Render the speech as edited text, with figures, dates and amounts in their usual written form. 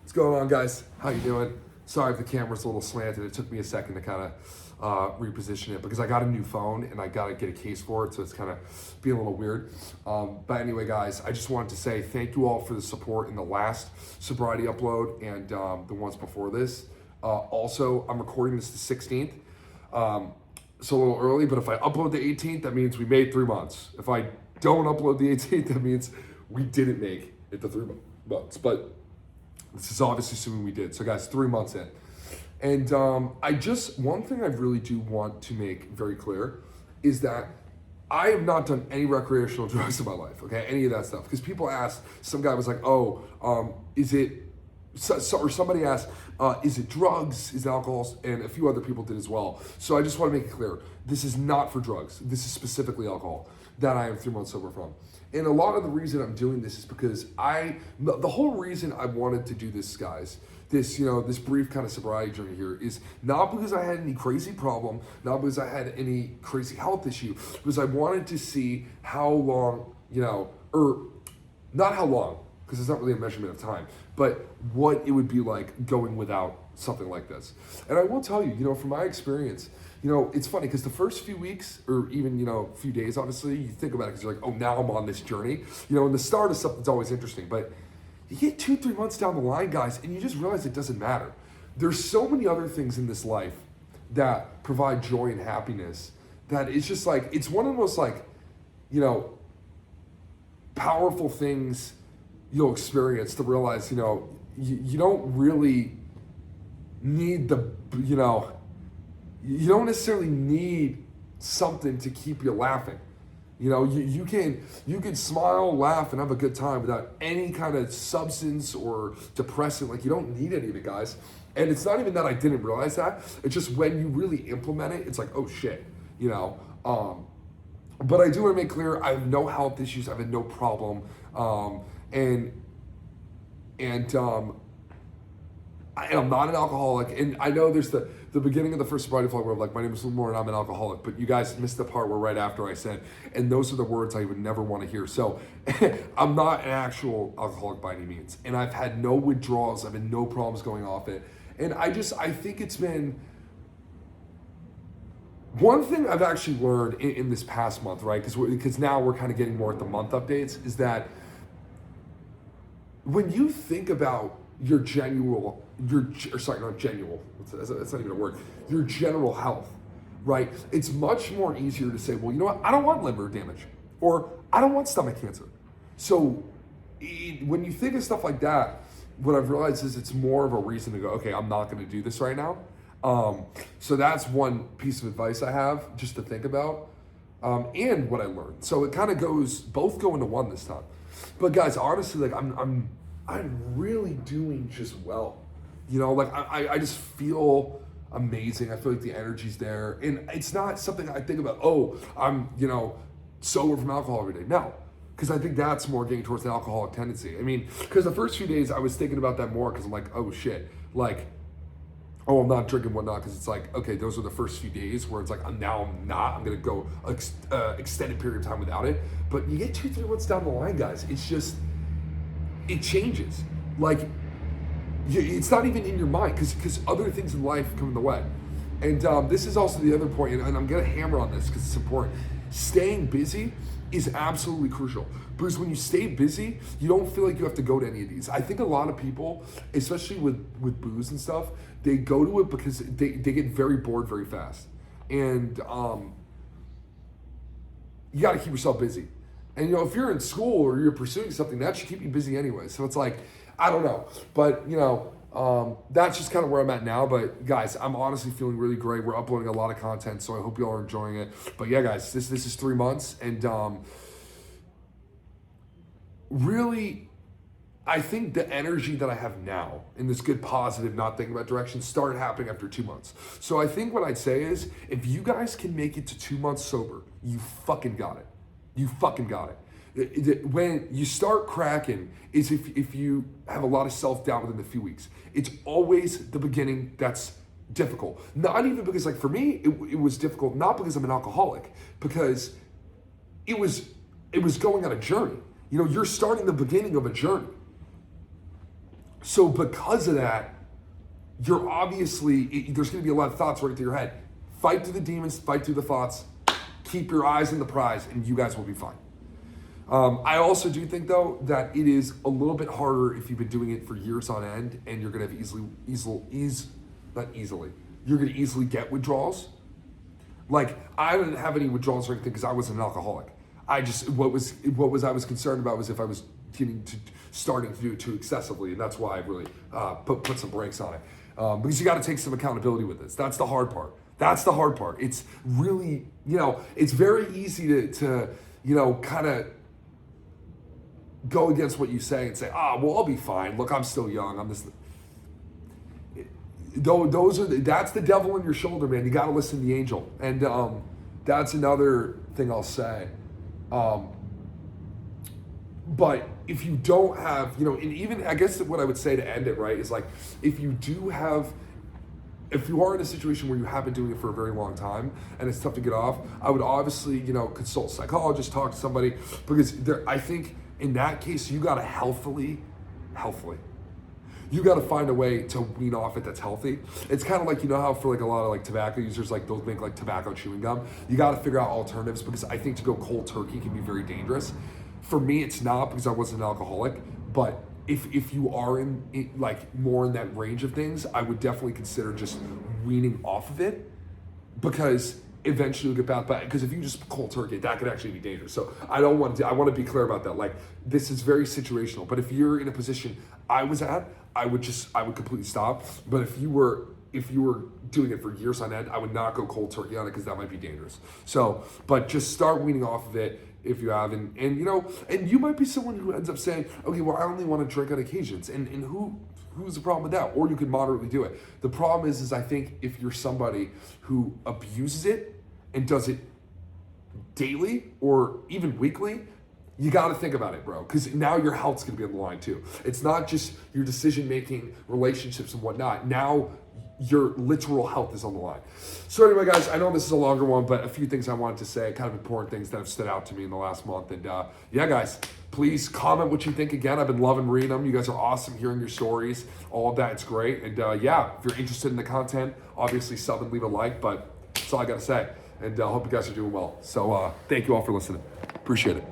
What's going on, guys? How you doing? Sorry if the camera's a little slanted. It took me a second to kind of reposition it because I got a new phone and I got to get a case for it, so it's kind of being a little weird. But anyway, guys, I just wanted to say thank you all for the support in the last sobriety upload and the ones before this. Also, I'm recording this the 16th, so a little early, but if I upload the 18th, that means we made 3 months. If I don't upload the 18th, that means we didn't make it to 3 months. But this is obviously assuming we did. So guys, 3 months in. And one thing I really do want to make very clear is that I have not done any recreational drugs in my life, okay? Any of that stuff. Because people asked, some guy was like, is it, or somebody asked, is it drugs, is it alcohol? And a few other people did as well. So I just want to make it clear, this is not for drugs. This is specifically alcohol that I am 3 months sober from. And a lot of the reason I'm doing this is because the whole reason I wanted to do this, guys, this brief kind of sobriety journey here is not because I had any crazy problem, not because I had any crazy health issue, because I wanted to see how long, or not how long, because it's not really a measurement of time, but what it would be like going without something like this. And I will tell you, from my experience, it's funny because the first few weeks or even, few days, obviously, you think about it because you're like, oh, now I'm on this journey. And the start is something that's always interesting. But you get 2-3 months down the line, guys, and you just realize it doesn't matter. There's so many other things in this life that provide joy and happiness that it's just like, it's one of the most powerful things you'll experience to realize, you don't really need you don't necessarily need something to keep you laughing. You can smile, laugh, and have a good time without any kind of substance or depressant. Like, you don't need any of it, guys. And it's not even that I didn't realize that. It's just when you really implement it, it's like, oh shit, But I do want to make clear, I have no health issues. I've had no problem. I'm not an alcoholic, and I know there's the beginning of the first sobriety vlog where I'm like, my name is Lumor and I'm an alcoholic, but you guys missed the part where right after I said, and those are the words I would never want to hear. So I'm not an actual alcoholic by any means, and I've had no withdrawals, I've had no problems going off it, and I think it's been one thing I've actually learned in this past month, right? Because now we're kind of getting more at the month updates, is that when you think about your general health, right? It's much more easier to say, well, you know what? I don't want liver damage, or I don't want stomach cancer. So when you think of stuff like that, what I've realized is it's more of a reason to go, okay, I'm not going to do this right now. So that's one piece of advice I have just to think about, and what I learned. So it kind of both go into one this time. But guys, honestly, I'm really doing just well. I just feel amazing. I feel like the energy's there. And it's not something I think about, I'm, sober from alcohol every day. No, because I think that's more getting towards the alcoholic tendency. I mean, because the first few days I was thinking about that more because I'm like, oh shit, I'm not drinking whatnot, because it's like, okay, those are the first few days where it's like, I'm going to go extended period of time without it. But you get 2-3 months down the line, guys, it's just, it changes. It's not even in your mind because other things in life come in the way. And this is also the other point, and I'm going to hammer on this because it's important. Staying busy is absolutely crucial, because when you stay busy, you don't feel like you have to go to any of these. I think a lot of people, especially with booze and stuff, they go to it because they get very bored very fast. And you got to keep yourself busy. And if you're in school or you're pursuing something, that should keep you busy anyway. So it's like, I don't know. But, that's just kind of where I'm at now. But guys, I'm honestly feeling really great. We're uploading a lot of content, so I hope you all are enjoying it. But yeah, guys, this is 3 months. And really, I think the energy that I have now in this good, positive, not thinking about direction started happening after 2 months. So I think what I'd say is, if you guys can make it to 2 months sober, you fucking got it. You fucking got it. When you start cracking is if you have a lot of self-doubt within a few weeks. It's always the beginning that's difficult. Not even because, for me, it was difficult, not because I'm an alcoholic, because it was going on a journey. You're starting the beginning of a journey. So because of that, you're obviously, there's going to be a lot of thoughts running through your head. Fight through the demons, fight through the thoughts, keep your eyes on the prize, and you guys will be fine. I also do think, though, that it is a little bit harder if you've been doing it for years on end, and you're going to have you're going to easily get withdrawals. Like, I didn't have any withdrawals or anything because I wasn't an alcoholic. I just, what I was concerned about was if I was starting to do it too excessively, and that's why I really put some brakes on it. Because you got to take some accountability with this. That's the hard part. It's really, it's very easy to kind of go against what you say and say, well, I'll be fine. Look, I'm still young. I'm this. That's the devil on your shoulder, man. You got to listen to the angel. And that's another thing I'll say. But if you don't have, and even, I guess what I would say to end it, right, is like, if you are in a situation where you have been doing it for a very long time and it's tough to get off, I would obviously, consult a psychologist, talk to somebody, because I think in that case, you got to healthily, you got to find a way to wean off it that's healthy. It's kind of like, how for like a lot of like tobacco users, like they'll make like tobacco chewing gum. You got to figure out alternatives, because I think to go cold turkey can be very dangerous. For me, it's not, because I wasn't an alcoholic, but if you are in like more in that range of things, I would definitely consider just weaning off of it, because eventually you'll get back. But because if you just cold turkey, that could actually be dangerous. So I want to be clear about that. Like, this is very situational. But if you're in a position I was at, I would completely stop. But if you were doing it for years on end, I would not go cold turkey on it, because that might be dangerous. So, but just start weaning off of it if you have, and you might be someone who ends up saying, okay, well, I only want to drink on occasions, and who's the problem with that? Or you could moderately do it. The problem is I think if you're somebody who abuses it and does it daily or even weekly, you got to think about it, bro, because now your health's going to be on the line too. It's not just your decision-making, relationships and whatnot. Now your literal health is on the line. So anyway, guys, I know this is a longer one, but a few things I wanted to say, kind of important things that have stood out to me in the last month. And yeah, guys, please comment what you think. Again, I've been loving reading them. You guys are awesome, hearing your stories, all of that. It's great. And yeah, if you're interested in the content, obviously sub and leave a like, but that's all I got to say. And I hope you guys are doing well. So thank you all for listening. Appreciate it.